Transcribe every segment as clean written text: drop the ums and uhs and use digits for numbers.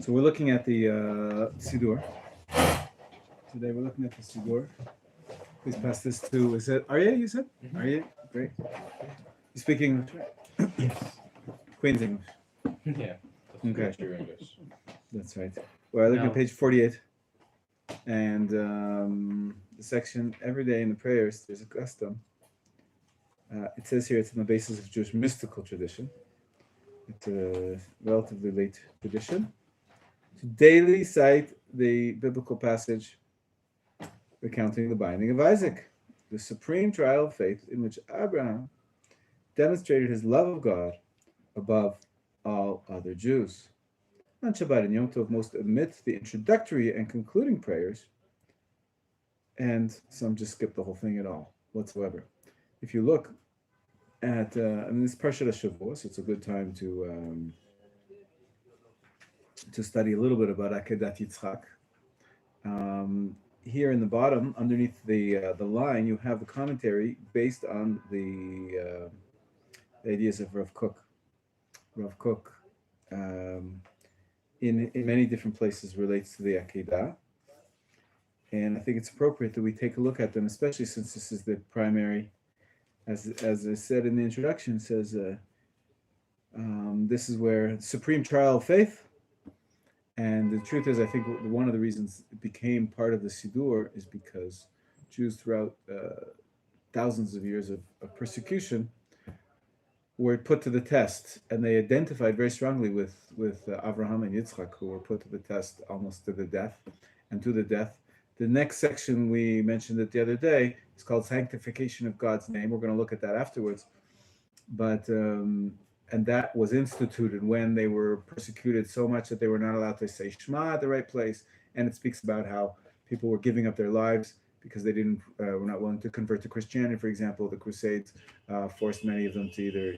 So we're looking at the Siddur. Today we're looking at the Siddur. Please pass this to, is it Arya, you said? Mm-hmm. Arya, great. You speak English, right? Yes. Queen's English. Yeah. Okay. Your English. That's right. We're looking at page 48. And the section, every day in the prayers, there's a custom. It says here it's on the basis of Jewish mystical tradition. It's a relatively late tradition. To daily cite the biblical passage recounting the binding of Isaac, the supreme trial of faith in which Abraham demonstrated his love of God above all other Jews. On Shabbat and Yom Tov, most omit the introductory and concluding prayers, and some just skip the whole thing at all, whatsoever. If you look at, this Parshat HaShavua, so it's a good time to study a little bit about Akedat Yitzchak. Here in the bottom, underneath the line, you have the commentary based on the ideas of Rav Kook. Rav Kook, in many different places, relates to the Akedah. And I think it's appropriate that we take a look at them, especially since this is the primary, as I said in the introduction, says this is where supreme trial of faith. And the truth is, I think one of the reasons it became part of the Siddur is because Jews throughout thousands of years of persecution were put to the test, and they identified very strongly with Avraham and Yitzchak, who were put to the test almost to the death, and to the death. The next section, we mentioned it the other day, is called Sanctification of God's Name. We're going to look at that afterwards. But and that was instituted when they were persecuted so much that they were not allowed to say Shema at the right place. And it speaks about how people were giving up their lives because they were not willing to convert to Christianity. For example, the Crusades forced many of them to either,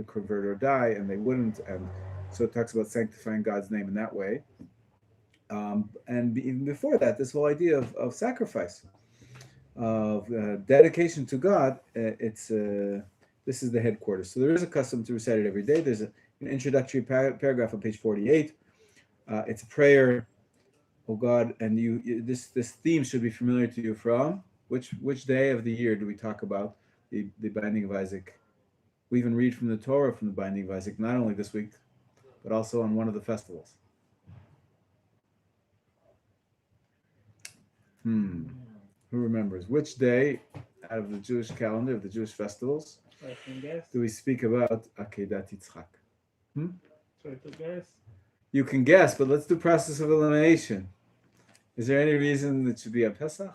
convert or die, and they wouldn't. And so it talks about sanctifying God's name in that way. And even before that, this whole idea of sacrifice, of dedication to God, this is the headquarters. So there is a custom to recite it every day. There's an introductory paragraph on page 48. It's a prayer, oh God, and this theme should be familiar to you from which day of the year do we talk about the binding of Isaac? We even read from the Torah from the binding of Isaac, not only this week, but also on one of the festivals. Who remembers? Which day out of the Jewish calendar, of the Jewish festivals, I can guess. do we speak about Akedat Yitzchak? Try to guess. You can guess, but let's do process of elimination. Is there any reason it should be a Pesach?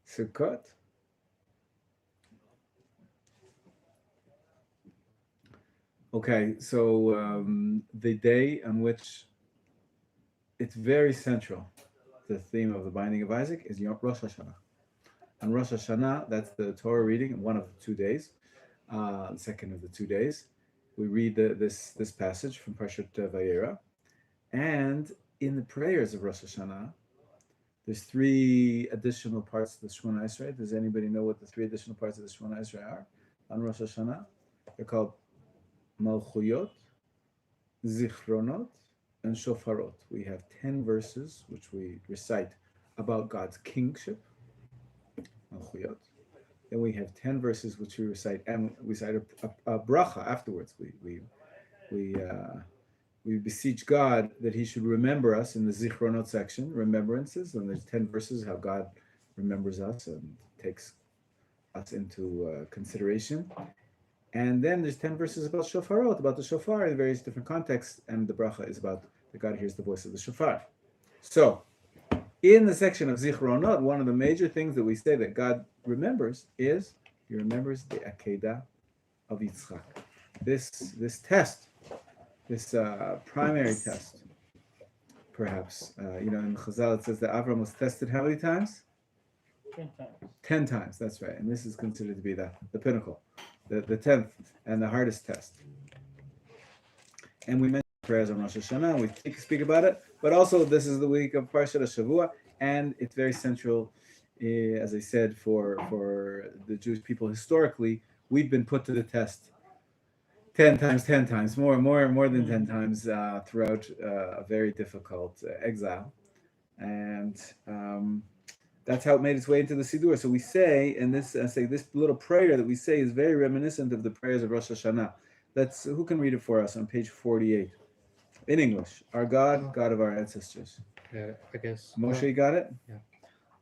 Sukkot? Okay, so the day on which it's very central, the theme of the binding of Isaac, is Rosh Hashanah. On Rosh Hashanah, that's the Torah reading, one of the 2 days, the second of the 2 days. We read this passage from Parshat Vayera, and in the prayers of Rosh Hashanah, there's 3 additional parts of the Shemona Esrei. Does anybody know what the 3 additional parts of the Shemona Esrei are on Rosh Hashanah? They're called Malchuyot, Zichronot, and Shofarot. We have 10 verses which we recite about God's kingship, Malchuyot. Then we have 10 verses which we recite, and we recite a bracha afterwards. We beseech God that He should remember us in the Zichronot section, remembrances, and there's 10 verses how God remembers us and takes us into consideration. And then there's 10 verses about shofarot, about the shofar in various different contexts, and the bracha is about that God hears the voice of the shofar. So, in the section of Zichronot, one of the major things that we say that God remembers is He remembers the Akedah of Yitzchak. This test, this primary test, perhaps. In Chazal it says that Avram was tested how many times? 10 times. 10 times, that's right. And this is considered to be the pinnacle, the 10th and the hardest test. And we mentioned prayers on Rosh Hashanah, we speak about it, but also this is the week of Parshat HaShavua, and it's very central, as I said, for the Jewish people historically. We've been put to the test 10 times, 10 times, more than 10 times throughout a very difficult exile. And that's how it made its way into the Siddur. So we say, and this this little prayer that we say is very reminiscent of the prayers of Rosh Hashanah. Who can read it for us on page 48 in English? Our God, God of our ancestors. I guess. Moshe, you got it? Yeah.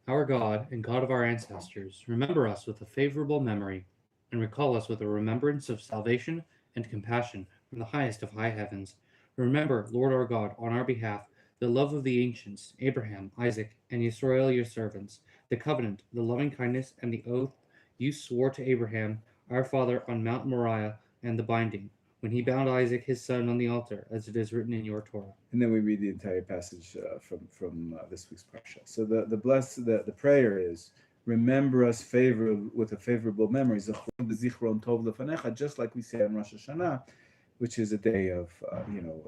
Our God and God of our ancestors, remember us with a favorable memory, and recall us with a remembrance of salvation and compassion from the highest of high heavens. Remember, Lord our God, on our behalf, the love of the ancients, Abraham, Isaac, and Yisrael your servants, the covenant, the loving kindness, and the oath you swore to Abraham, our father, on Mount Moriah, and the binding, when he bound Isaac his son on the altar, as it is written in your Torah. And then we read the entire passage from this week's parsha. So the prayer is, remember us with a favorable memory, just like we say on Rosh Hashanah, which is a day of,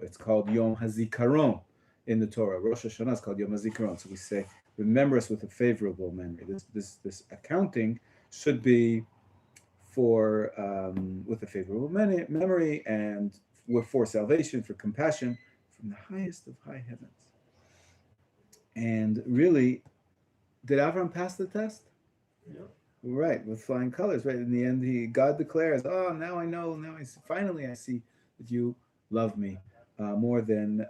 it's called Yom HaZikaron in the Torah. Rosh Hashanah is called Yom HaZikaron. So we say, remember us with a favorable memory. This accounting should be for with a favorable memory, and for salvation, for compassion, from the highest of high heavens. And really, did Avram pass the test? Yeah. Right, with flying colors. Right, in the end, God declares, "Oh, now I know. Now finally I see that you love me more than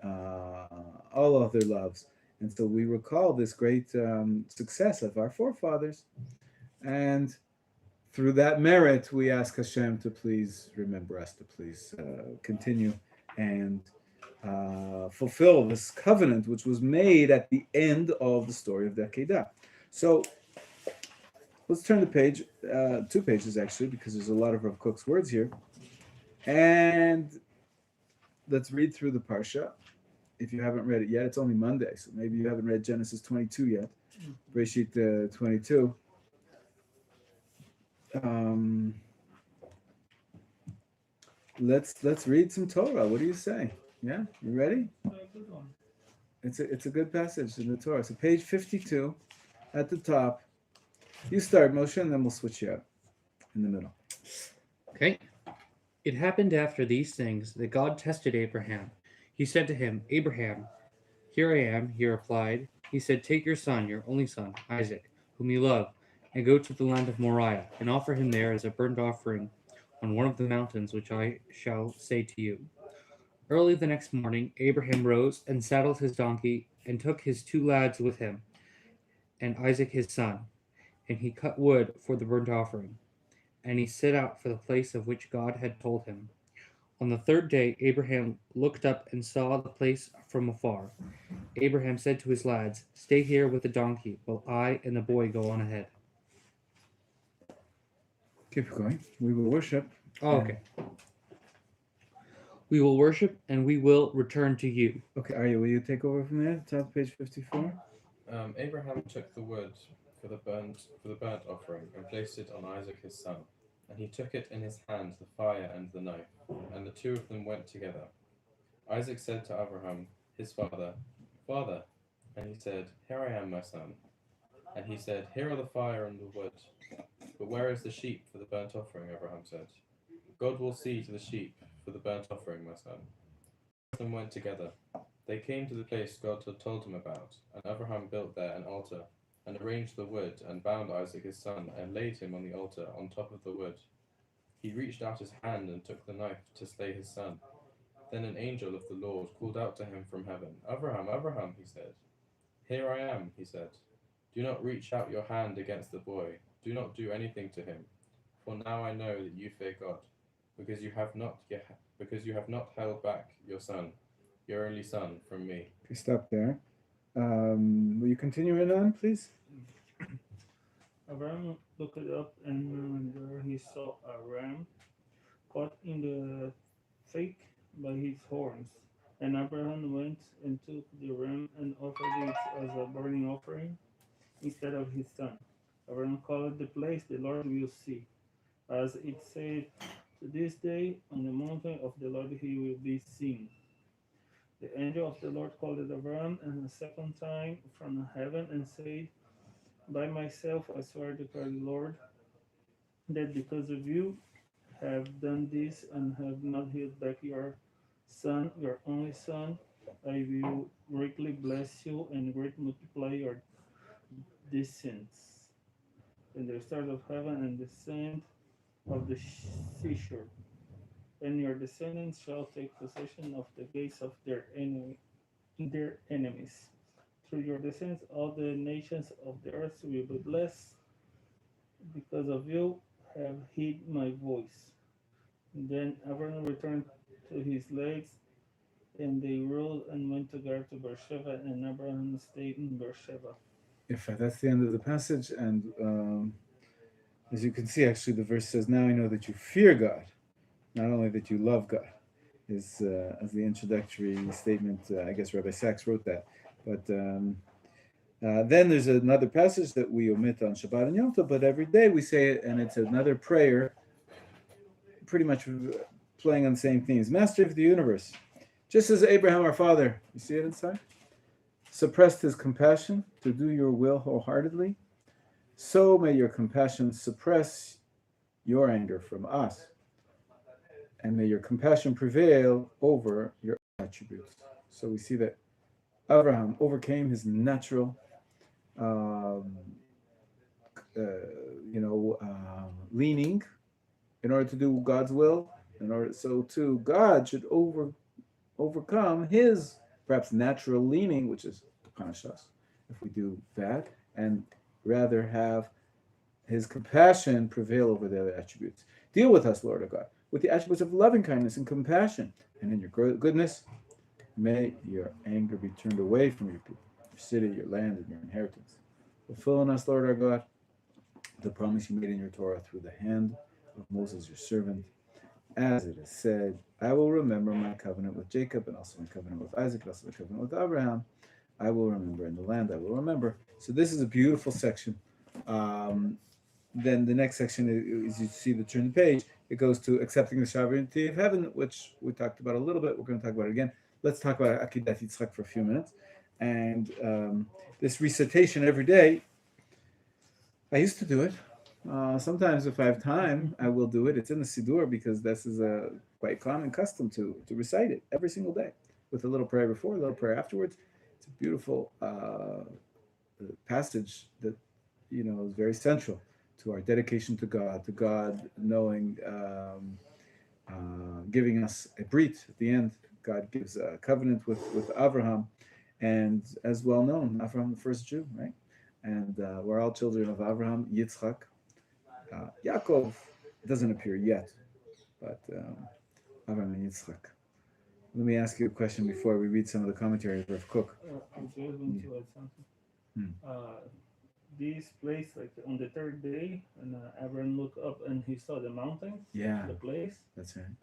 all other loves." And so we recall this great success of our forefathers, and through that merit, we ask Hashem to please remember us, to please continue and fulfill this covenant, which was made at the end of the story of the Akedah. So let's turn the page, 2 pages actually, because there's a lot of Rav Kook's words here. And let's read through the Parsha. If you haven't read it yet, it's only Monday, so maybe you haven't read Genesis 22 yet. Bereshit 22. Let's read some Torah. What do you say? Yeah, you ready? Good one. It's a good passage in the Torah. So page 52 at the top. You start, Moshe, and then we'll switch you up in the middle. Okay. It happened after these things that God tested Abraham. He said to him, Abraham, here I am, he replied. He said, take your son, your only son, Isaac, whom you love, and go to the land of Moriah, and offer him there as a burnt offering on one of the mountains which I shall say to you. Early the next morning, Abraham rose and saddled his donkey, and took his 2 lads with him, and Isaac his son, and he cut wood for the burnt offering. And he set out for the place of which God had told him. On the 3rd day, Abraham looked up and saw the place from afar. Abraham said to his lads, stay here with the donkey, while I and the boy go on ahead. Keep going. We will worship. Oh, okay. We will worship, and we will return to you. Okay, Arya, will you take over from there? Top page 54. Abraham took the wood for the burnt offering and placed it on Isaac his son. And he took it in his hand, the fire and the knife, and the 2 of them went together. Isaac said to Abraham, his father, Father, and he said, here I am, my son. And he said, here are the fire and the wood. But where is the sheep for the burnt offering? Abraham said. God will see to the sheep for the burnt offering, my son. The 2 of them went together. They came to the place God had told him about, and Abraham built there an altar, and arranged the wood, and bound Isaac his son, and laid him on the altar on top of the wood. He reached out his hand and took the knife to slay his son. Then an angel of the Lord called out to him from heaven. Abraham, Abraham, he said. Here I am, he said. Do not reach out your hand against the boy. Do not do anything to him. For now I know that you fear God, because you have not held back your son, your only son, from me. Okay, stop there. Will you continue it on, please? Abraham looked up, and there he saw a ram caught in the thick by his horns. And Abraham went and took the ram and offered it as a burning offering instead of his son. Abraham called the place the Lord will see. As it said, to this day, on the mountain of the Lord he will be seen. The angel of the Lord called Abraham and a second time from heaven and said, by myself I swear, declared the Lord, that because of you have done this and have not held back your son, your only son, I will greatly bless you and greatly multiply your descendants in the stars of heaven and the sand of the seashore. And your descendants shall take possession of the gates of their enemies. Through your descendants, all the nations of the earth will be blessed because of you have heed my voice. Then Abraham returned to his legs, and they rode and went together to Beersheba, and Abraham stayed in Beersheba. If that's the end of the passage, and as you can see, actually, the verse says, "Now I know that you fear God, not only that you love God." Is as the introductory statement. I guess Rabbi Sachs wrote that, but then there's another passage that we omit on Shabbat and Yom Tov, but every day we say it, and it's another prayer, pretty much playing on the same themes. Master of the universe, just as Abraham our father, you see it inside, suppressed his compassion to do your will wholeheartedly, so may your compassion suppress your anger from us, and may your compassion prevail over your attributes. So we see that Abraham overcame his natural, leaning in order to do God's will. In order, so too, God should overcome his perhaps natural leaning, which is to punish us if we do bad, and rather have his compassion prevail over the other attributes. Deal with us, Lord of God, with the attributes of loving kindness and compassion, and in your goodness, may your anger be turned away from your people, your city, your land, and your inheritance. Fulfill in us, Lord our God, the promise you made in your Torah through the hand of Moses, your servant. As it is said, I will remember my covenant with Jacob, and also my covenant with Isaac, and also my covenant with Abraham. I will remember in the land, I will remember. So this is a beautiful section. Then the next section is you see the turn the page. It goes to accepting the sovereignty of heaven, which we talked about a little bit. We're going to talk about it again. Let's talk about Akedat Yitzchak for a few minutes. And this recitation every day, I used to do it. Sometimes if I have time, I will do it. It's in the Siddur because this is a quite common custom to recite it every single day with a little prayer before, a little prayer afterwards. It's a beautiful passage that, is very central to our dedication to God knowing, giving us a brit at the end. God gives a covenant with Abraham, and as well known, Abraham, the first Jew, right? And we're all children of Abraham, Yitzchak. Yaakov doesn't appear yet, but Abraham and Yitzchak. Let me ask you a question before we read some of the commentary of Rav Kook. I'm just going to add something. This place, like on the third day, and Abraham looked up and he saw the mountain, Yeah, the place. that's right.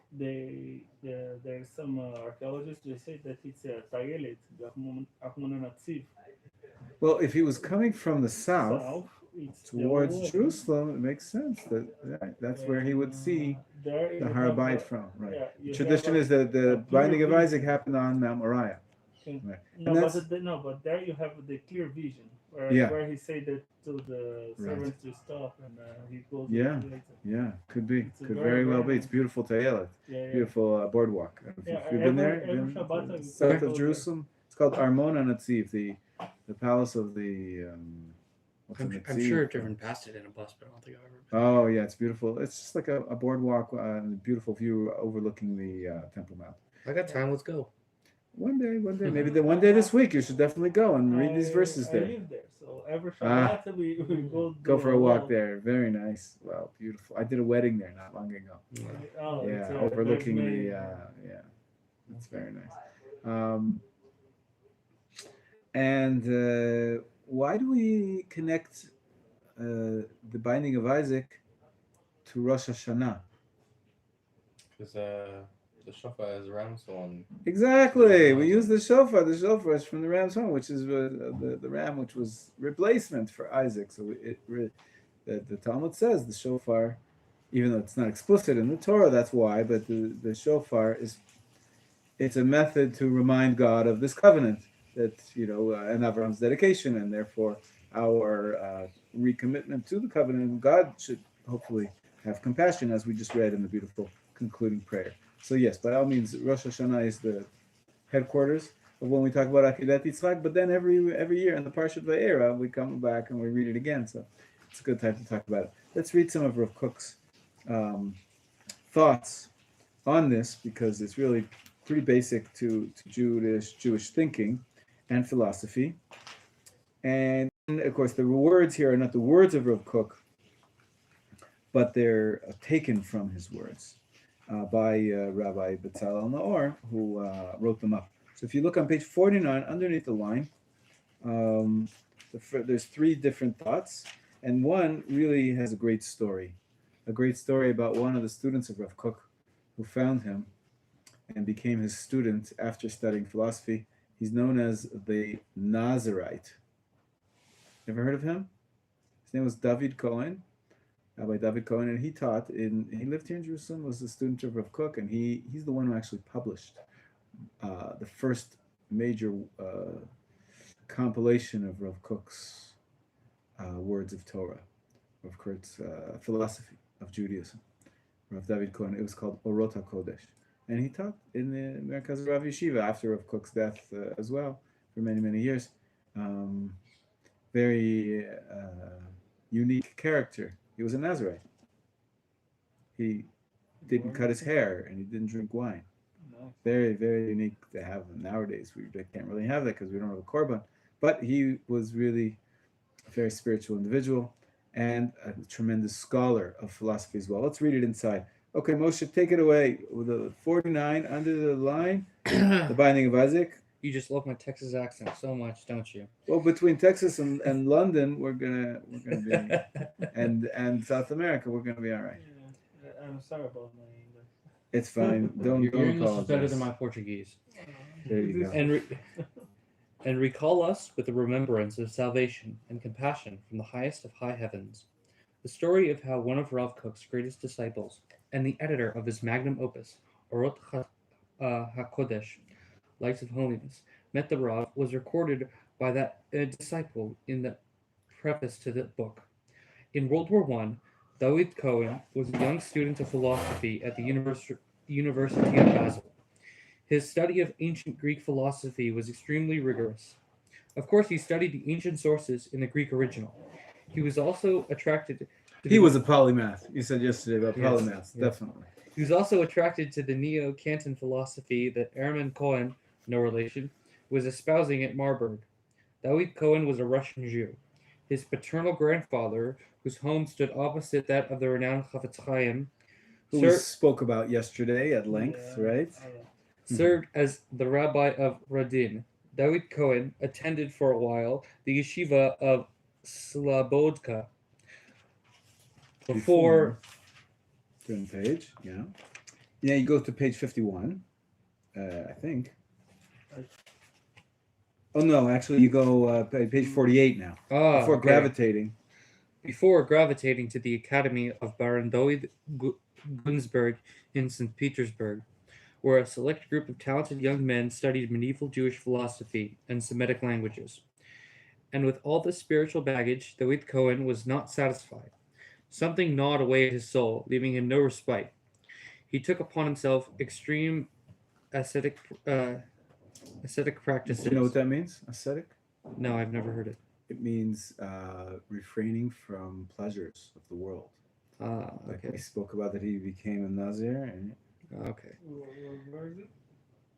There's some archaeologists, they say that it's a Tayelet, the Natziv. Well, if he was coming from the south It's towards Jerusalem, it makes sense that's where he would see the Har Bayit from. Right. Yeah, The tradition is that the binding of Isaac happened on Mount Moriah. Okay. Right. No, but there you have the clear vision where he said that to the servants to stop, and he goes. Yeah, could be, It's could very well be. It's beautiful Tayelet, beautiful boardwalk. If you've been there, south of Jerusalem. It's called Armona Natziv, the palace of the. I'm sure I've driven past it in a bus, but I don't think I've ever been. Oh yeah, it's beautiful. It's just like a boardwalk and a beautiful view overlooking the Temple Mount. I got time. Let's go. One day, maybe one day this week. You should definitely go and read these verses there. I live there, so every Shabbat we go for a walk there. Very nice. Wow, beautiful. I did a wedding there not long ago. Overlooking the it's very nice. And why do we connect the binding of Isaac to Rosh Hashanah? Because the shofar is ram's horn. Exactly. We use the shofar. The shofar is from the ram's horn, which is the ram, which was replacement for Isaac. So the Talmud says the shofar, even though it's not explicit in the Torah, that's why. But the shofar it's a method to remind God of this covenant that and Abraham's dedication, and therefore our recommitment to the covenant. God should hopefully have compassion, as we just read in the beautiful concluding prayer. So yes, by all means, Rosh Hashanah is the headquarters of when we talk about Akedat Yitzchak, but then every year in the Parshat Vayera, we come back and we read it again. So it's a good time to talk about it. Let's read some of Rav Kook's thoughts on this, because it's really pretty basic to Jewish thinking and philosophy. And of course, the words here are not the words of Rav Kook, but they're taken from his words by Rabbi Betzalel Naor, who wrote them up. So if you look on page 49, underneath the line, there's three different thoughts, and one really has a great story about one of the students of Rav Kook who found him and became his student after studying philosophy. He's known as the Nazirite. Ever heard of him? His name was David Cohen, Rabbi David Cohen, and he lived here in Jerusalem, was a student of Rav Kook, and he's the one who actually published the first major compilation of Rav Kook's words of Torah, Rav Kook's philosophy of Judaism. Rav David Cohen, it was called Orot HaKodesh. And he taught in the Merkaz Rav Yeshiva after Rav Kook's death as well for many, many years. Very unique character. He was a Nazirite. He didn't cut his hair and he didn't drink wine. Very, very unique to have. Nowadays, we can't really have that because we don't have a korban. But he was really a very spiritual individual and a tremendous scholar of philosophy as well. Let's read it inside. Okay, Moshe, take it away with the 49 under the line, the binding of Isaac. You just love my Texas accent so much, don't you? Well, between Texas and London, we're gonna be, and South America, we're gonna be all right. Yeah, I'm sorry about my English. It's fine. Don't Your English apologize. is better than my Portuguese. There you go. And recall us with the remembrance of salvation and compassion from the highest of high heavens. The story of how one of Rav Kook's greatest disciples and the editor of his magnum opus, Orot HaKodesh, Lights of Holiness, met the Rav, was recorded by that disciple in the preface to the book. In World War I, David Cohen was a young student of philosophy at the University of Basel. His study of ancient Greek philosophy was extremely rigorous. Of course, he studied the ancient sources in the Greek original. He was also attracted to He was a polymath. You said yesterday about polymaths, yes. definitely. He was also attracted to the Neo-Kantian philosophy that Hermann Cohen, no relation, was espousing at Marburg. David Cohen was a Russian Jew. His paternal grandfather, whose home stood opposite that of the renowned Chafetz Chaim, Who we spoke about yesterday at length, right? served as the rabbi of Radin. David Cohen attended for a while the yeshiva of Slobodka before turn page, yeah. Yeah, you go to page 51, I think. Oh no, actually you go page 48 now. Before gravitating to the Academy of Baron David Gunsberg in St. Petersburg, where a select group of talented young men studied medieval Jewish philosophy and Semitic languages. And with all this spiritual baggage, David Cohen was not satisfied. Something gnawed away at his soul, leaving him no respite. He took upon himself extreme ascetic practices. Do you know what that means? Ascetic? No, I've never heard it. It means refraining from pleasures of the world. Okay. Like we spoke about that he became a Nazir, and Okay. Where is it?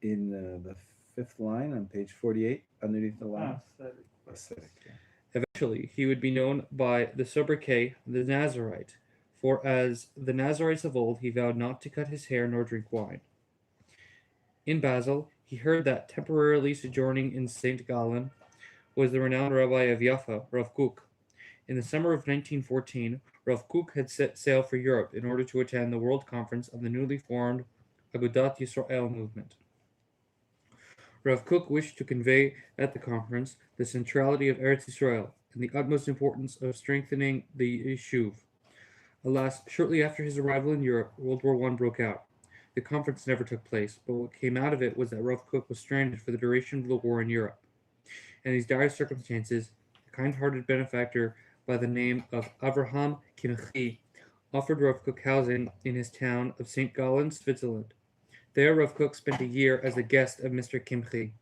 in the fifth line on page 48, underneath the line. Ascetic. Yeah. Eventually, he would be known by the sobriquet the Nazirite, for as the Nazirites of old, he vowed not to cut his hair nor drink wine. In Basel, he heard that temporarily sojourning in St. Gallen was the renowned rabbi of Jaffa, Rav Kook. In the summer of 1914, Rav Kook had set sail for Europe in order to attend the World Conference of the newly formed Agudat Yisrael movement. Rav Kook wished to convey at the conference the centrality of Eretz Yisrael and the utmost importance of strengthening the Yishuv. Alas, shortly after his arrival in Europe, World War I broke out. The conference never took place, but what came out of it was that Rav Kook was stranded for the duration of the war in Europe. In these dire circumstances, a kind-hearted benefactor by the name of Avraham Kinchi offered Rav Kook housing in his town of St. Gallen, Switzerland. There, Rav Kook spent a year as a guest of Mr. Kimchi.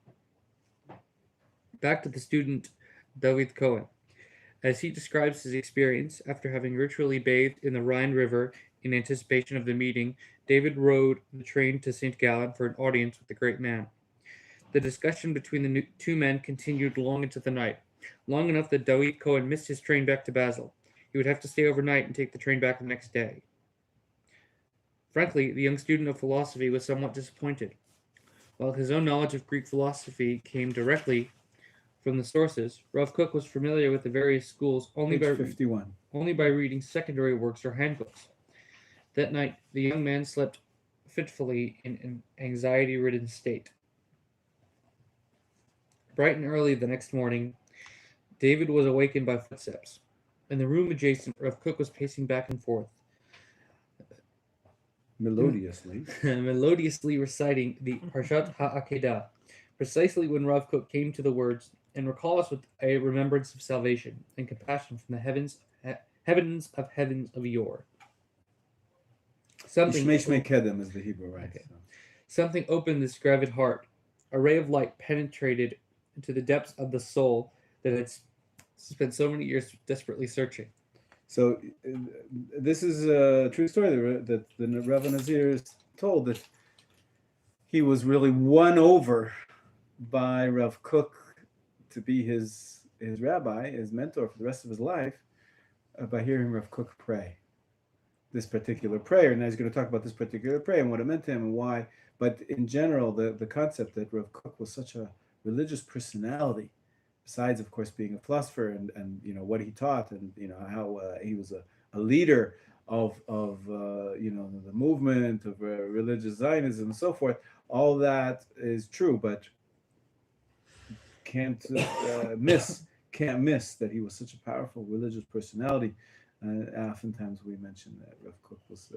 Back to the student David Cohen. As he describes his experience after having ritually bathed in the Rhine River in anticipation of the meeting, David rode the train to St. Gallen for an audience with the great man. The discussion between the two men continued long into the night, long enough that David Cohen missed his train back to Basel. He would have to stay overnight and take the train back the next day. Frankly, the young student of philosophy was somewhat disappointed. While his own knowledge of Greek philosophy came directly from the sources, Rav Kook was familiar with the various schools only Page 51. by reading secondary works or handbooks. That night, the young man slept fitfully in an anxiety-ridden state. Bright and early the next morning, David was awakened by footsteps. In the room adjacent, Rav Kook was pacing back and forth, Melodiously. melodiously reciting the Parshat HaAkedah, precisely when Rav Kook came to the words, "And recall us with a remembrance of salvation and compassion from the heavens of heavens of yore." Shmei Kedem is the Hebrew, right? Okay. So. Something opened this gravid heart. A ray of light penetrated into the depths of the soul that had spent so many years desperately searching. So this is a true story that the Rabbi Nazir is told, that he was really won over by Rav Kook to be his rabbi, his mentor for the rest of his life, by hearing Rav Kook pray this particular prayer. Now he's going to talk about this particular prayer and what it meant to him and why. But in general, the concept that Rav Kook was such a religious personality, besides, of course, being a philosopher and what he taught, and how he was a leader of the movement of religious Zionism and so forth. All that is true, but can't miss that he was such a powerful religious personality. Oftentimes we mention that Rav Kook was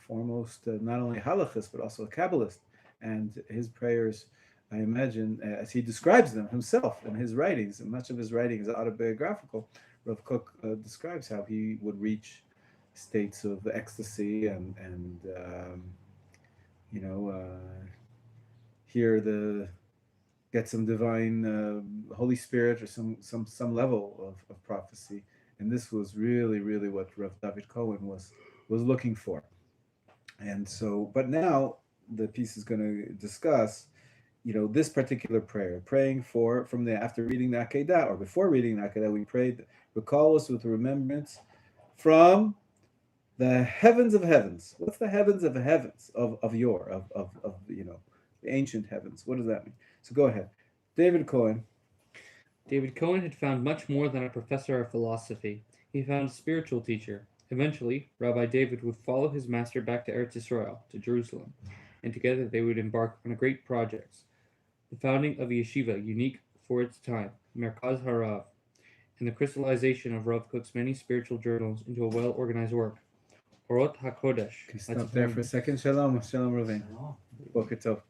foremost not only a halachist but also a Kabbalist, and his prayers, I imagine, as he describes them himself in his writings, and much of his writing is autobiographical, Rav Kook describes how he would reach states of ecstasy and get some divine Holy Spirit or some level of prophecy, and this was really what Rav David Cohen was looking for. And so, but now the piece is going to discuss this particular prayer, praying after reading the Akedah, or before reading the Akedah, we prayed, recall us with remembrance from the heavens of heavens. What's the heavens of heavens of yore, of the ancient heavens? What does that mean? So go ahead. David Cohen. David Cohen had found much more than a professor of philosophy. He found a spiritual teacher. Eventually, Rabbi David would follow his master back to Eretz Yisrael, to Jerusalem, and together they would embark on a great project, the founding of a yeshiva unique for its time, Merkaz Harav, and the crystallization of Rav Kook's many spiritual journals into a well-organized work, Orot HaKodesh. Can you stop there for a second? Shalom Ruvain. Boker Tov.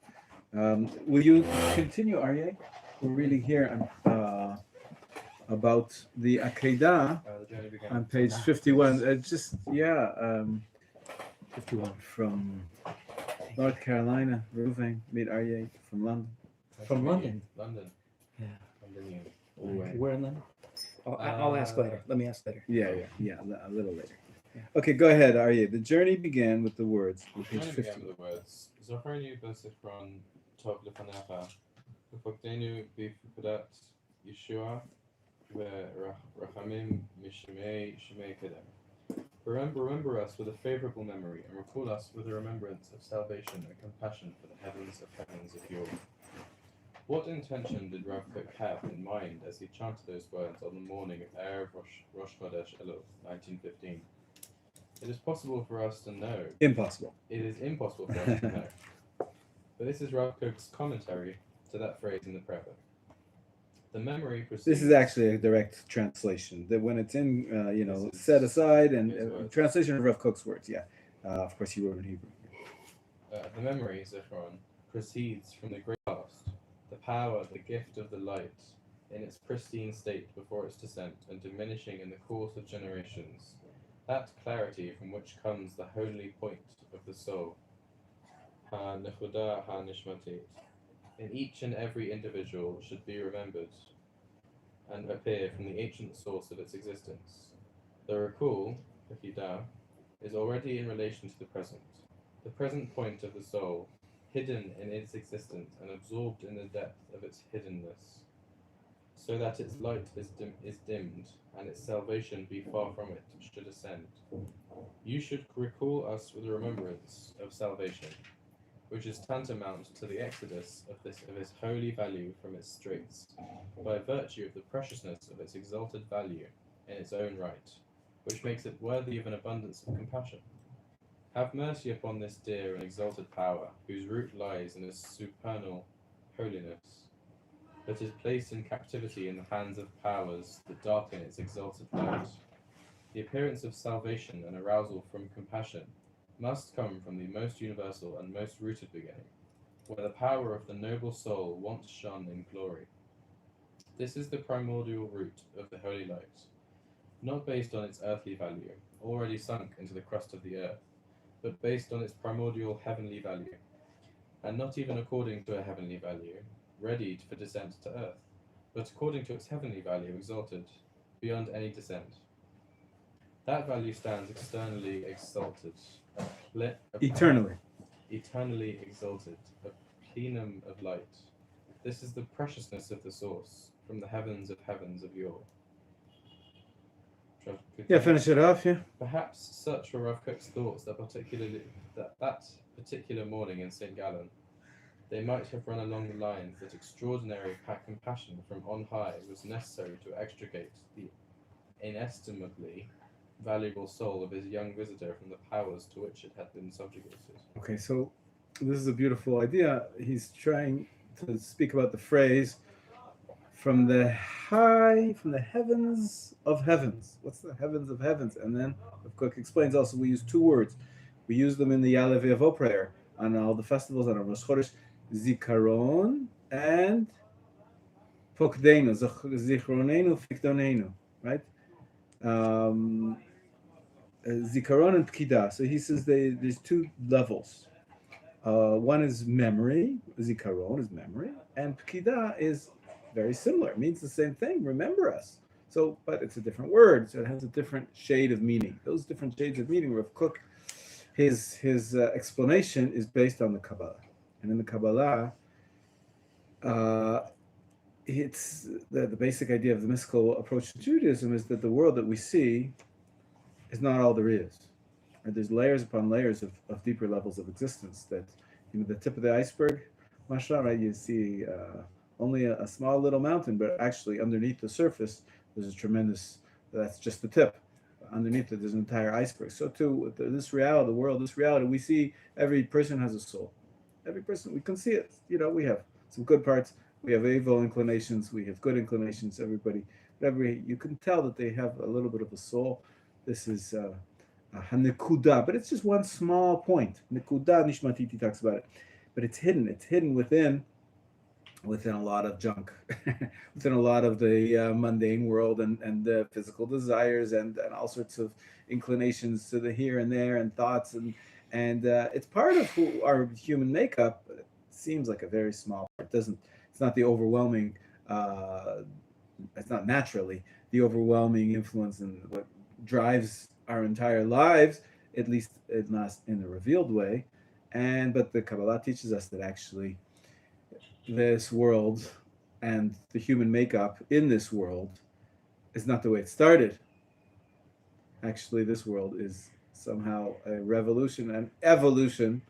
Will you continue, Aryeh? We're reading here about the Akedah on page 51. 51 from North Carolina. Ruvain, meet Aryeh from London. From London? London. Yeah. Londonian. Where in London? I'll ask later. Let me ask later. Yeah, a little later. Yeah. Okay, go ahead, Aryeh. The journey began with the words on page 50. Began with the words, Zoharnu b'Sifron Tov Lefanecha, V'Fokdenu B'Fukudat Yeshua V'Rachamim Mishmei Shmei Kedem. Remember us with a favorable memory, and recall us with a remembrance of salvation and compassion for the heavens of yore. What intention did Rav Kook have in mind as he chanted those words on the morning of Erev Rosh Chodesh Elul, 1915? It is possible for us to know. Impossible. It is impossible for us to know. But this is Rav Kook's commentary to that phrase in the prayer book. The memory proceeds. This is actually a direct translation. That when it's in, set aside, and translation of Rav Kook's words. Yeah, of course he wrote in Hebrew. The memory, Zichron, proceeds from the great past, the power, the gift of the light, in its pristine state before its descent, and diminishing in the course of generations, that clarity from which comes the holy point of the soul, ha-nechuda ha-nishmatit, in each and every individual should be remembered and appear from the ancient source of its existence. The recall, the hidah, is already in relation to the present point of the soul, hidden in its existence and absorbed in the depth of its hiddenness, so that its light is dimmed and its salvation be far from it, should ascend. You should recall us with a remembrance of salvation, which is tantamount to the exodus of its holy value from its straits, by virtue of the preciousness of its exalted value in its own right, which makes it worthy of an abundance of compassion. Have mercy upon this dear and exalted power, whose root lies in its supernal holiness, but is placed in captivity in the hands of powers that darken its exalted light. The appearance of salvation and arousal from compassion must come from the most universal and most rooted beginning, where the power of the noble soul once shone in glory. This is the primordial root of the holy light, not based on its earthly value, already sunk into the crust of the earth, but based on its primordial heavenly value, and not even according to a heavenly value, ready for descent to earth, but according to its heavenly value, exalted beyond any descent. That value stands externally exalted, Eternally. eternally exalted, a plenum of light. This is the preciousness of the source, from the heavens of yore. Yeah, finish it off, yeah. Perhaps such were Rav Kook's thoughts that particular morning in St. Gallen. They might have run along the lines that extraordinary compassion from on high was necessary to extricate the inestimably valuable soul of his young visitor from the powers to which it had been subjugated. Okay, so this is a beautiful idea. He's trying to speak about the phrase from the heavens of heavens. What's the heavens of heavens? And then Rav Kook explains also we use two words. We use them in the Ya'aleh V'Yavo prayer on all the festivals, on our Rosh Chodesh, Zikaron and Pokdeinu, Zichronenu, Fikdonenu, right? Zikaron and Pkida. So he says there's two levels. One is memory, Zikaron is memory, and Pkida is very similar. It means the same thing, remember us. So, but it's a different word, so it has a different shade of meaning. Those different shades of meaning, Rav Kook, his explanation is based on the Kabbalah. And in the Kabbalah, it's the basic idea of the mystical approach to Judaism is that the world that we see is not all there is. Right? There's layers upon layers of deeper levels of existence that, the tip of the iceberg, mashallah, right? You see only a small little mountain, but actually underneath the surface, there's a tremendous, that's just the tip. Underneath it, there's an entire iceberg. So too, this reality, the world, this reality, we see every person has a soul. Every person, we can see it. We have some good parts. We have evil inclinations. We have good inclinations. Everybody, you can tell that they have a little bit of a soul. This is hanekuda, but it's just one small point. Nekuda nishmatiti talks about it, but it's hidden. It's hidden within a lot of junk, within a lot of the mundane world and the physical desires and all sorts of inclinations to the here and there and thoughts and it's part of our human makeup. But it seems like a very small part. It's not the overwhelming. It's not naturally the overwhelming influence and what drives our entire lives, at least not in a revealed way. But the Kabbalah teaches us that actually this world and the human makeup in this world is not the way it started. Actually, this world is somehow a revolution, an evolution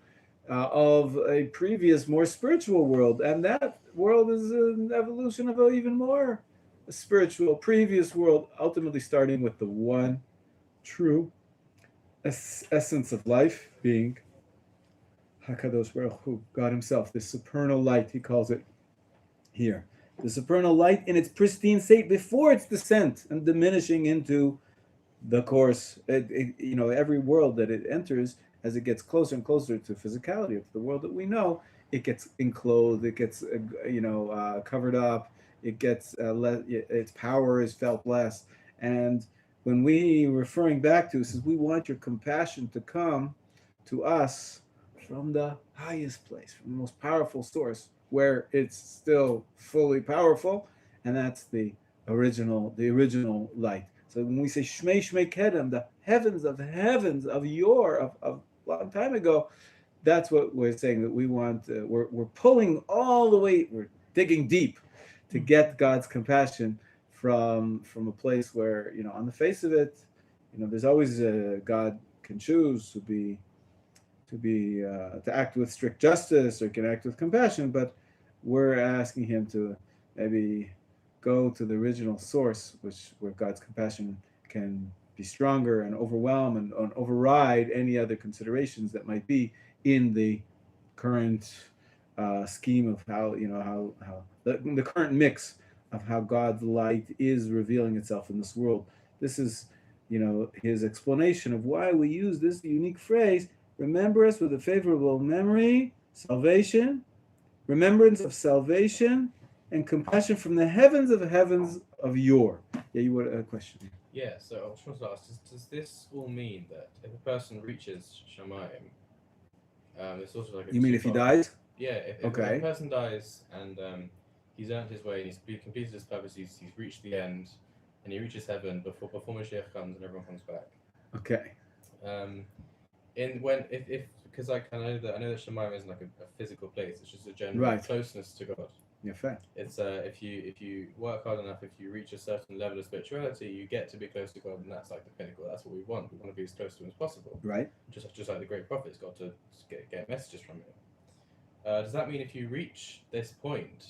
of a previous, more spiritual world. And that world is an evolution of an even more spiritual, previous world, ultimately starting with the one true essence of life being HaKadosh Baruch Hu, God himself, the supernal light, he calls it here. The supernal light in its pristine state before its descent and diminishing into the course. Every world that it enters, as it gets closer and closer to physicality, to the world that we know, it gets enclosed, it gets, covered up, it gets, its power is felt less. And when we referring back to, it says we want your compassion to come to us from the highest place, from the most powerful source, where it's still fully powerful, and that's the original light. So when we say Shmei Shmei Kedem, the heavens of yore, of a long time ago, that's what we're saying, that we want. We're pulling all the way. We're digging deep to get God's compassion from a place where, on the face of it, there's always God can choose to act with strict justice, or can act with compassion, but we're asking him to maybe go to the original source, where God's compassion can be stronger and overwhelm and override any other considerations that might be in the current scheme of how the current mix of how God's light is revealing itself in this world. This is, his explanation of why we use this unique phrase: remember us with a favorable memory, salvation, remembrance of salvation, and compassion from the heavens of yore. Yeah, you had a question. Yeah, so I was trying to ask, does this all mean that if a person reaches Shamayim, it's sort of like a You mean if he two-part- dies? Yeah, if Okay. a person dies and he's earned his way and he's completed his purpose, he's reached the end, and he reaches heaven before Mashiach comes and everyone comes back. Okay. Because I know that Shamayim isn't like a physical place; it's just a general Right. closeness to God. Yeah, fair. It's if you work hard enough, if you reach a certain level of spirituality, you get to be close to God, and that's like the pinnacle. That's what we want. We want to be as close to Him as possible. Right. Just like the great prophets got to get messages from Him. Does that mean if you reach this point,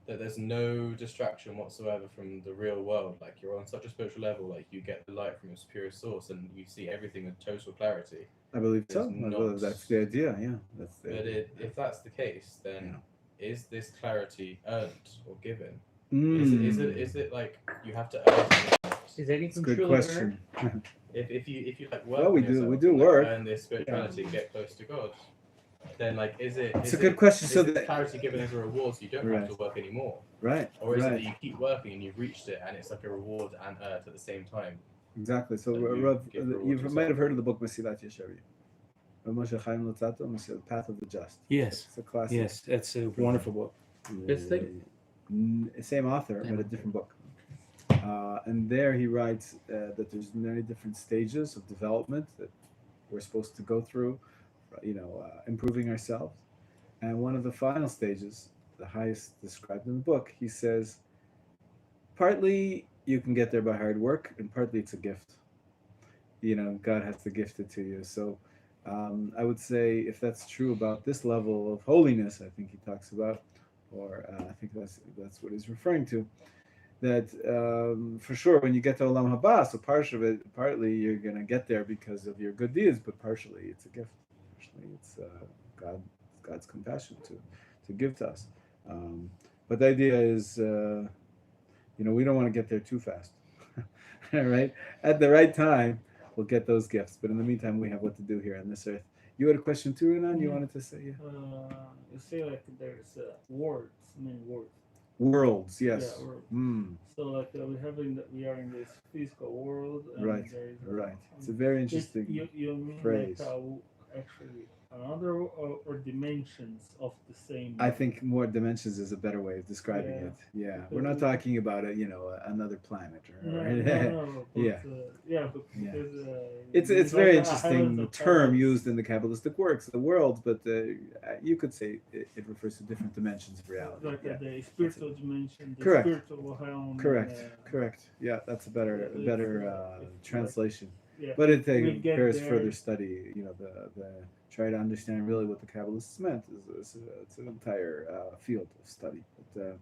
that there's no distraction whatsoever from the real world? Like you're on such a spiritual level, like you get the light from your superior source, and you see everything with total clarity. I believe so. There's I believe that's the idea. Yeah, that's the But idea. if that's the case, then is this clarity earned or given? Mm. Is it like you have to earn it? Is anything It's a good truly question. If you like work Well, we on do- yourself we do and, like, work. earn this spirituality, get close to God, then like is it? It's is a good it- question. Is So it that, clarity given as a reward, so you don't Right. have to work anymore, right, or is it that right, you keep working and you've reached it and it's like a reward and earth at the same time? exactly. So that you Rav, give reward you to might yourself. have heard of the book Mesilat Yesharim. Rav Moshe Chaim Luzzatto, The Path of the Just. Yes. It's a classic. Yes, that's a wonderful book. This thing? Same author, Same but a author. different book. And there he writes that there's many different stages of development that we're supposed to go through, improving ourselves. And one of the final stages, the highest described in the book, he says, partly you can get there by hard work, and partly it's a gift. God has to gift it to you. So I would say, if that's true about this level of holiness, I think he talks about, or I think that's what he's referring to, that for sure when you get to Olam Haba, so partly you're going to get there because of your good deeds, but partially it's a gift. Partially it's God's compassion to give to us. But the idea is, we don't want to get there too fast. Right? At the right time, we'll get those gifts. But in the meantime, we have what to do here on this earth. You had a question too, Renan? You wanted to say? Yeah. You say like there's words, many words. Worlds, yes. Yeah, words. Mm, So like we are in this physical world. And right, there is, right. It's a very interesting. You mean phrase. like actually another or dimensions of the same. I think more dimensions is a better way of describing Yeah. it. Yeah, Because we're not talking about another planet. No, Or, no, but, Yeah. but Yeah. because It's it's very like interesting heavens of term heavens. used in the Kabbalistic works, the worlds, but you could say it refers to different dimensions of reality. Like Yeah. the spiritual dimension, the Correct. spiritual realm. Correct, and, correct. Yeah, that's a better it's translation. yeah. But it we get bears there. further study. The try to understand really what the Kabbalists meant is it's an entire field of study. But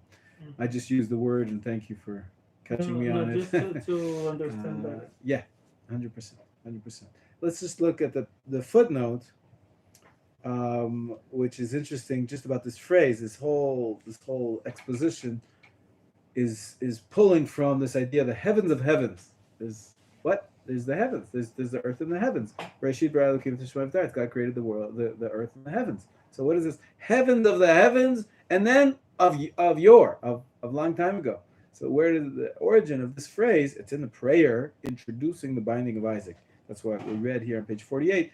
I just used the word, and thank you for catching me on just it. to understand that. Yeah, 100%, 100%. Let's just look at the footnote, which is interesting. Just about this phrase, this whole exposition is pulling from this idea, the heavens of heavens. There's what? There's the heavens. There's the earth and the heavens. Bereshit bara Elokim et Hashem v'aretz. God created the world, the earth and the heavens. So what is this? Heavens of the heavens, and then of long time ago. So where did the origin of this phrase? It's in the prayer introducing the binding of Isaac. That's what we read here on page 48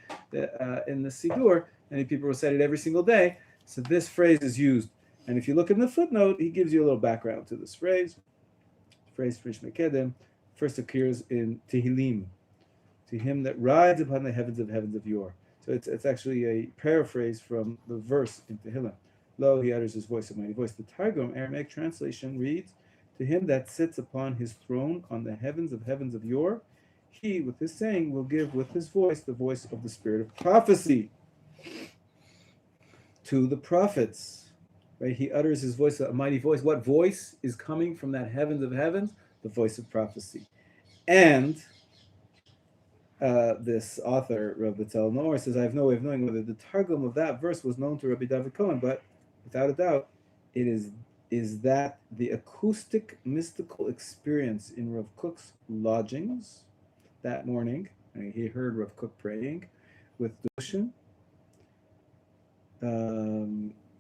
in the Siddur. Many people recite it every single day. So this phrase is used. And if you look in the footnote, he gives you a little background to this phrase. The phrase Frish Mekedem first occurs in Tehillim, to him that rides upon the heavens of yore. So it's actually a paraphrase from the verse in Tehillim. Lo, he utters his voice, a mighty voice. The Targum, Aramaic translation, reads, to him that sits upon his throne on the heavens of yore, he, with his saying, will give with his voice the voice of the spirit of prophecy to the prophets. Right? He utters his voice, a mighty voice. What voice is coming from that heavens of heavens? The voice of prophecy. And this author, Rabbi Tel Noor, says, I have no way of knowing whether the Targum of that verse was known to Rabbi David Cohen, but without a doubt, it is that the acoustic mystical experience in Rav Kook's lodgings that morning, and he heard Rav Kook praying with Dushin,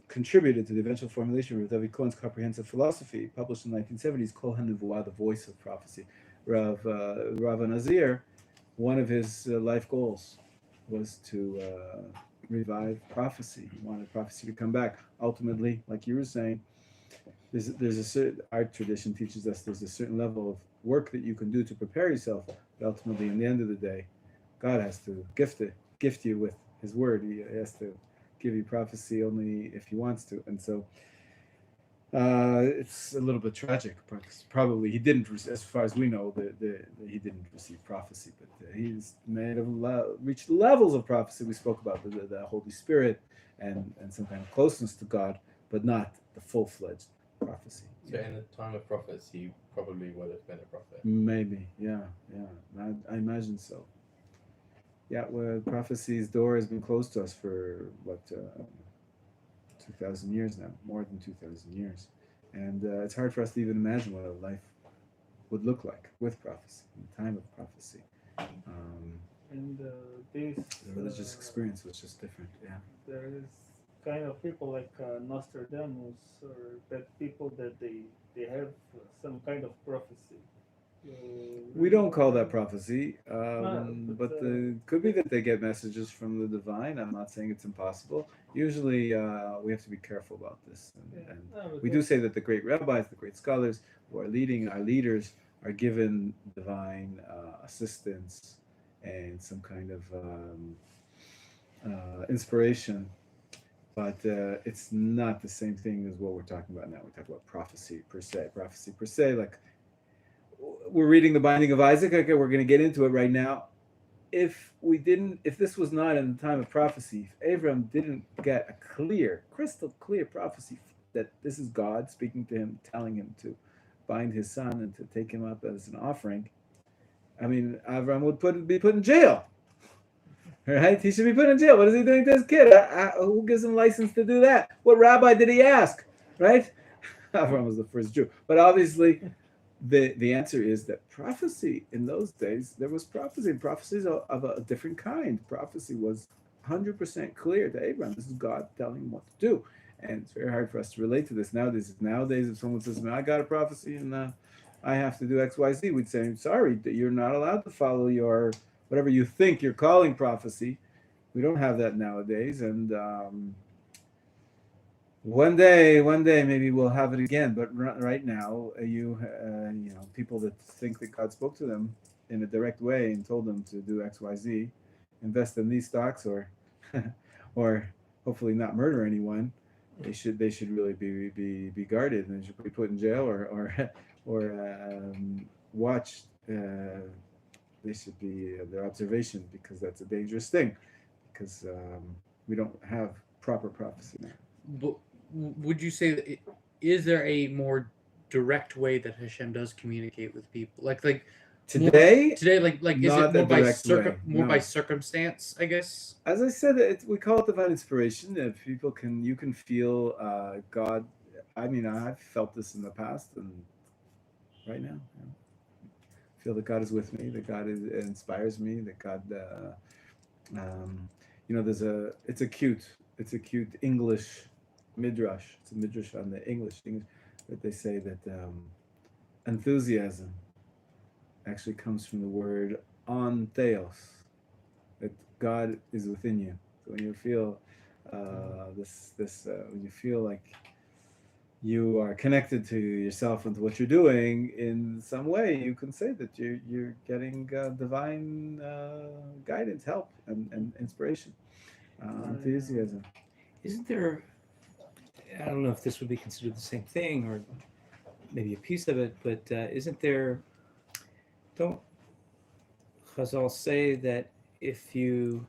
contributed to the eventual formulation of David Cohen's comprehensive philosophy, published in the 1970s, Kol HaNevuah, the voice of prophecy. Rav Nazir, one of his life goals was to revive prophecy. He wanted prophecy to come back. Ultimately, like you were saying, there's a certain, our tradition teaches us there's a certain level of work that you can do to prepare yourself, but ultimately, in the end of the day, God has to gift you with his word. He has to give you prophecy only if he wants to. And so it's a little bit tragic. Probably he didn't, as far as we know, he didn't receive prophecy, but he's reached levels of prophecy. We spoke about the Holy Spirit and some kind of closeness to God, but not the full-fledged prophecy. So in the time of prophets, he probably would have been a prophet. Maybe, yeah. I imagine so. Yeah, well, prophecy's door has been closed to us for, 2,000 years now, more than 2,000 years. And it's hard for us to even imagine what a life would look like with prophecy, in the time of prophecy. And The religious experience was just different, yeah. There is kind of people like Nostradamus, or that people that they have some kind of prophecy. We don't call that prophecy, but but could be that they get messages from the divine. I'm not saying it's impossible. Usually, we have to be careful about this. And we do say that the great rabbis, the great scholars who are leading, our leaders, are given divine assistance and some kind of inspiration. But it's not the same thing as what we're talking about now. We talk about prophecy per se, like we're reading the binding of Isaac. Okay, we're going to get into it right now. If this was not in the time of prophecy, if Abram didn't get a crystal clear prophecy that this is God speaking to him, telling him to bind his son and to take him up as an offering, I mean, Avram would be put in jail. Right? He should be put in jail. What is he doing to his kid? Who gives him license to do that? What rabbi did he ask? Right? Avram was the first Jew. But obviously, the answer is that prophecy in those days, there was prophecy, and prophecies of a different kind. Prophecy was 100% clear to Abraham. This is God telling him what to do. And it's very hard for us to relate to this nowadays. Nowadays, if someone says, I got a prophecy and I have to do X, Y, Z, we'd say, I'm sorry, that you're not allowed to follow your, whatever you think you're calling prophecy. We don't have that nowadays. And one day, maybe we'll have it again. But right now, people that think that God spoke to them in a direct way and told them to do X, Y, Z, invest in these stocks, or hopefully not murder anyone. They should really be guarded, and they should be put in jail or watched. They should be their observation, because that's a dangerous thing. Because we don't have proper prophecy now. But would you say that is there a more direct way that Hashem does communicate with people? Like today, is it more by circumstance? I guess. As I said, we call it divine inspiration. That you can feel God. I mean, I've felt this in the past, and right now, I feel that God is with me. That God inspires me. That God, it's a cute English midrash. It's a midrash on the English that they say that enthusiasm actually comes from the word on theos, that God is within you. So when you feel when you feel like you are connected to yourself and to what you're doing in some way, you can say that you're getting divine guidance, help, and inspiration, enthusiasm. Isn't there, I don't know if this would be considered the same thing or maybe a piece of it, but isn't there, don't Chazal say that if you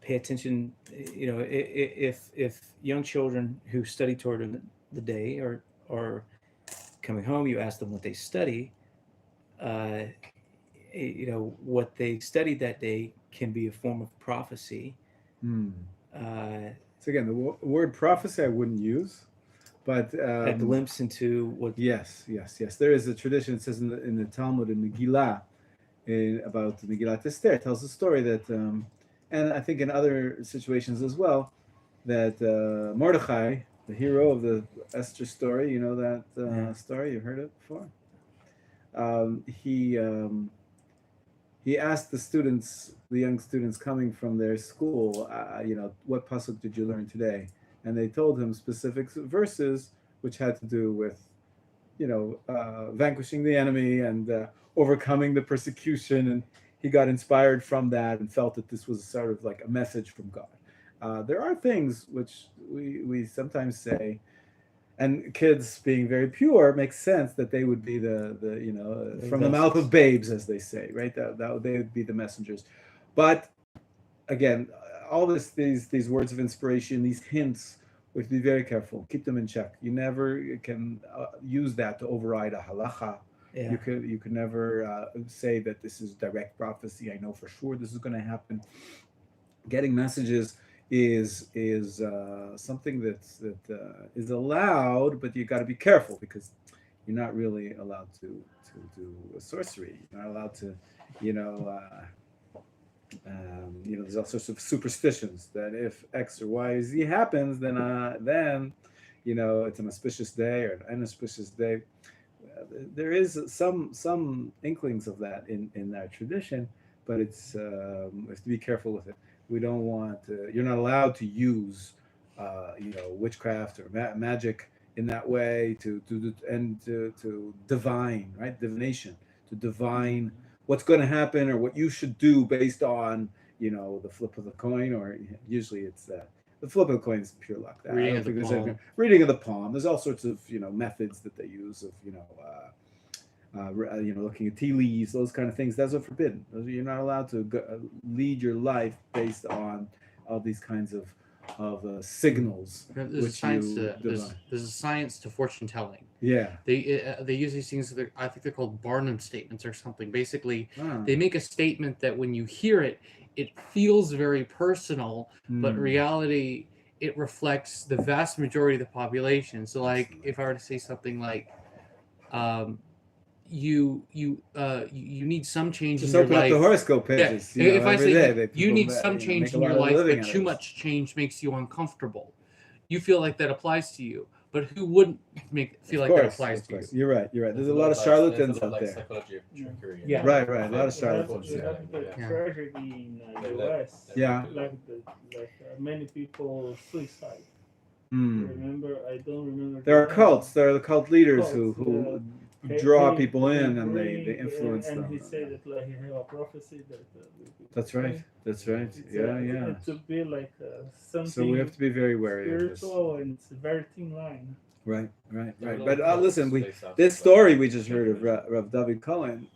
pay attention, if young children who study Torah in the day or coming home, you ask them what they study, what they studied that day can be a form of prophecy. So again, the word prophecy I wouldn't use, but a glimpse into what. Yes. There is a tradition. It says in the Talmud in Megillah about Megillat Esther. It tells a story that, and I think in other situations as well, that Mordechai, the hero of the Esther story, you know that story. You've heard it before. He asked the young students coming from their school, what pasuk did you learn today? And they told him specific verses which had to do with, vanquishing the enemy and overcoming the persecution. And he got inspired from that and felt that this was sort of like a message from God. There are things which we sometimes say, and kids being very pure makes sense that they would be the from the mouth of babes, as they say, right? That they would be the messengers. But again, all these words of inspiration, these hints, we have to be very careful. Keep them in check. You never can use that to override a halacha. Yeah. You could never say that this is direct prophecy. I know for sure this is going to happen. Getting messages is something that is allowed, but you got to be careful because you're not really allowed to do sorcery. You're not allowed to, there's all sorts of superstitions that if X or Y or Z happens, then it's an auspicious day or an inauspicious day. There is some inklings of that in our tradition, but it's we have to be careful with it. We don't want you're not allowed to use witchcraft or magic in that way to divine, right? Divination, to divine what's going to happen or what you should do based on the flip of the coin, or usually it's the flip of the coin is pure luck. Reading of the palm. Reading of the palm. There's all sorts of methods that they use of looking at tea leaves, those kind of things. Those are forbidden. You're not allowed to lead your life based on all these kinds of signals. There's a science to fortune telling. Yeah, they use these things. I think they're called Barnum statements or something. Basically, they make a statement that when you hear it, it feels very personal, but in reality, it reflects the vast majority of the population. So, like, if I were to say something like, you need some change just in your open life. Up the horoscope pages. Yeah. If I say you need some make change a in your lot of life, living but out too of much change makes you uncomfortable. You feel like that applies to you, but who wouldn't feel like that applies to you? You're right. There's a lot of charlatans out there. Psychology of trickery. Yeah. Right. A lot of charlatans. We have the tragedy in the US. Yeah. Like many people suicide. Remember, I don't remember. There are cults. There are the cult leaders Cults, who draw people in and they influence them. And he said that he have a prophecy that. That's right. Yeah. It should be like something. So we have to be very wary of this. Spiritual, and it's a very thin line. Right. But listen, this story we just heard of Rav David Cohen.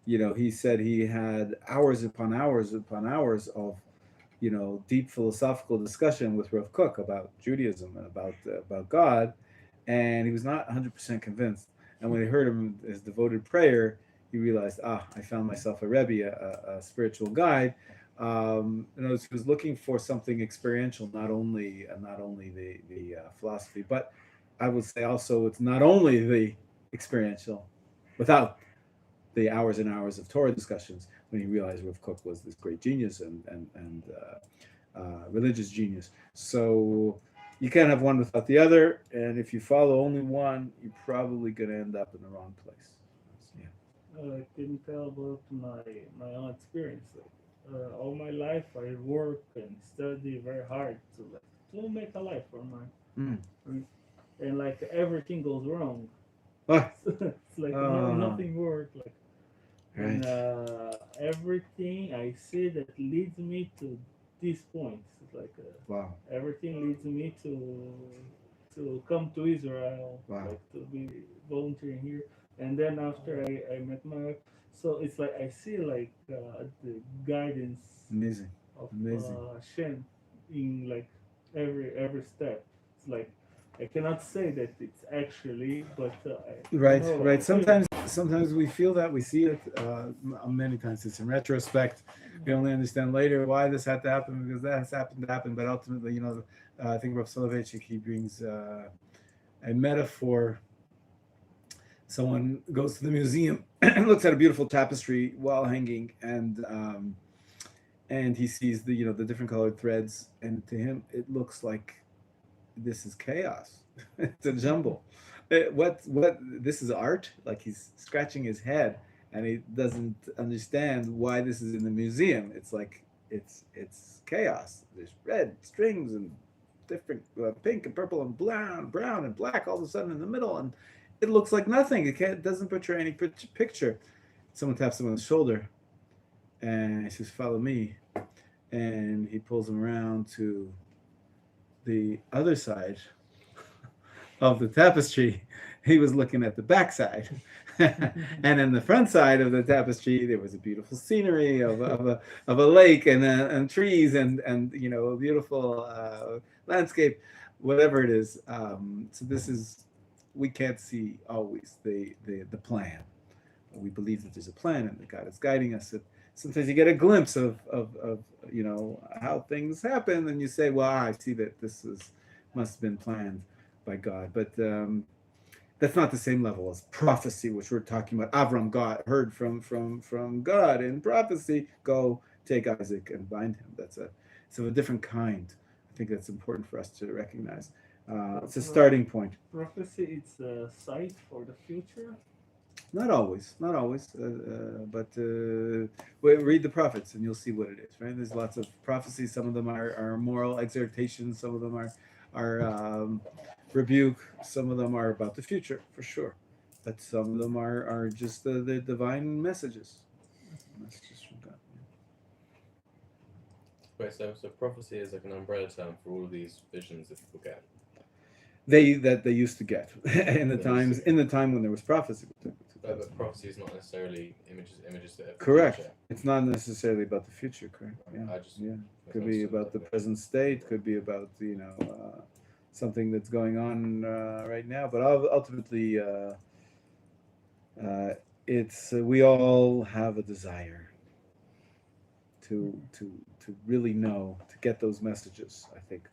He said he had hours upon hours of deep philosophical discussion with Rav Kook about Judaism and about God, and he was not 100% convinced. And when he heard him his devoted prayer, he realized, I found myself a Rebbe, a spiritual guide. He was looking for something experiential, not only the philosophy, but I would say also it's not only the experiential, without the hours and hours of Torah discussions. When he realized Rav Kook was this great genius and religious genius. So you can't have one without the other, and if you follow only one, you're probably going to end up in the wrong place. Yeah. I can tell about my own experience. All my life, I work and study very hard to make a life for Mm. and like everything goes wrong. Oh, It's like Oh. nothing works. Like and right. everything I see that leads me to this point. It's like Wow. everything leads me to come to Israel, Wow. like to be volunteering here. And then after I met my wife, so it's like I see like the guidance Amazing. of Amazing. Hashem in like every step. It's like I cannot say that it's actually, but Right, know, right. I feel it. Sometimes we feel that, we see it. Many times it's in retrospect. We only understand later why this had to happen, because that has happened to happen. But ultimately, I think Rav Soloveitchik, he brings a metaphor. Someone goes to the museum and looks at a beautiful tapestry while hanging, and he sees the different colored threads, and to him it looks like this is chaos. It's a jumble. What this is art? Like, he's scratching his head and he doesn't understand why this is in the museum. It's like it's chaos. There's red strings and different pink and purple and brown and black all of a sudden in the middle, and it looks like nothing. It doesn't portray any picture. Someone taps him on the shoulder and he says, "Follow me," and he pulls him around to the other side of the tapestry. He was looking at the backside. And in the front side of the tapestry, there was a beautiful scenery of a lake and trees and a beautiful landscape, whatever it is. So we can't see always the plan. We believe that there's a plan and that God is guiding us. Sometimes you get a glimpse of how things happen, and you say, well, I see that must have been planned by God. But that's not the same level as prophecy, which we're talking about. Avram heard from God in prophecy, go take Isaac and bind him. It's of a different kind. I think that's important for us to recognize. It's a starting point. Prophecy, it's a sight for the future. Not always, but read the prophets and you'll see what it is, right? There's lots of prophecies. Some of them are moral exhortations. Some of them are rebuke. Some of them are about the future, for sure. But some of them are just the divine messages. Messages from God. Wait, so prophecy is like an umbrella term for all of these visions that people get. They used to get in the time when there was prophecy. But prophecy is not necessarily images that. Correct. Future. It's not necessarily about the future. Correct. Yeah. Could be about the present state. Could be about something that's going on right now. But ultimately, it's we all have a desire to really know, to get those messages. I think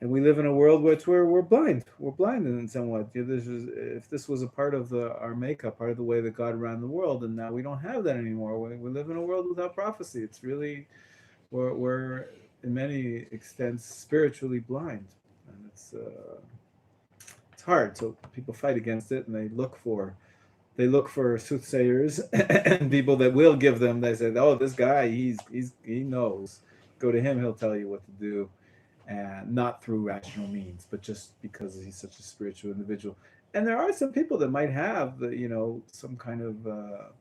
and we live in a world which we're blind. We're blind in somewhat. If this was a part of our makeup, part of the way that God ran the world, and now we don't have that anymore. We live in a world without prophecy. It's really we're in many extents spiritually blind, and it's hard. So people fight against it, and they look for soothsayers and people that will give them. They say, "Oh, this guy, he knows. Go to him; he'll tell you what to do." And not through rational means, but just because he's such a spiritual individual. And there are some people that might have, some kind of, a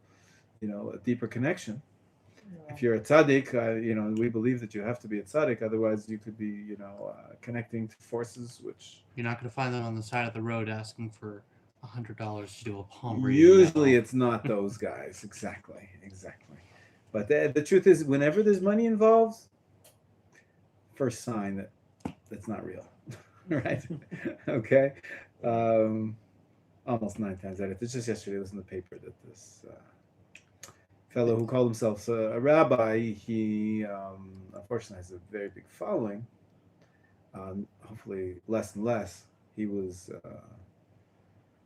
deeper connection. Yeah. If you're a tzaddik, we believe that you have to be a tzaddik, otherwise you could be, connecting to forces which. You're not going to find them on the side of the road asking for $100 to do a palm reading. Usually, it's not those guys. Exactly. But the truth is, whenever there's money involved, first sign that that's not real, right? Okay. Almost 9 times out of 10. It's just yesterday, it was in the paper that this fellow who called himself a rabbi, he unfortunately has a very big following. Hopefully less and less. He was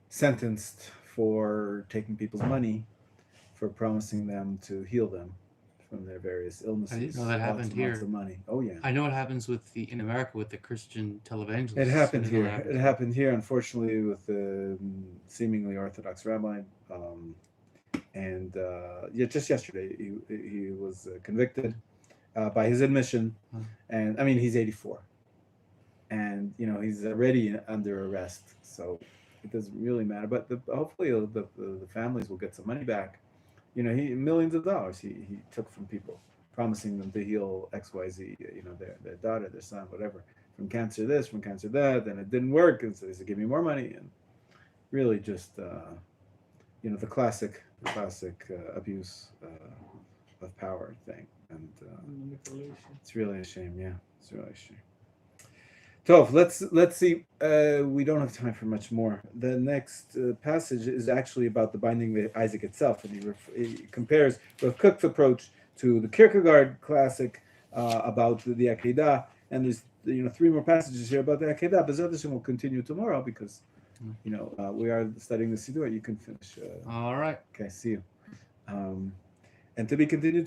sentenced for taking people's money, for promising them to heal them from their various illnesses. know that happened Lots here. of money. Oh yeah. I know what happens in America with the Christian televangelists. It happened I didn't know here. that It happened here, unfortunately, with the seemingly Orthodox rabbi. And just yesterday, he was convicted by his admission. And I mean, he's 84. And, he's already under arrest. So it doesn't really matter. But hopefully the families will get some money back. Millions of dollars he took from people, promising them to heal XYZ, their daughter, their son, whatever, from cancer this, from cancer that, and it didn't work, and so they said, give me more money, and really just, the classic abuse of power thing, and Manipulation. it's really a shame, yeah, it's really a shame. So let's see. We don't have time for much more. The next passage is actually about the binding of Isaac itself, and he compares Rav Kook's approach to the Kierkegaard classic about the Akedah, and there's 3 more passages here about the Akedah. B'ezrat Hashem will continue tomorrow because we are studying the Siddur. You can finish. All right. Okay, see you. And to be continued tomorrow.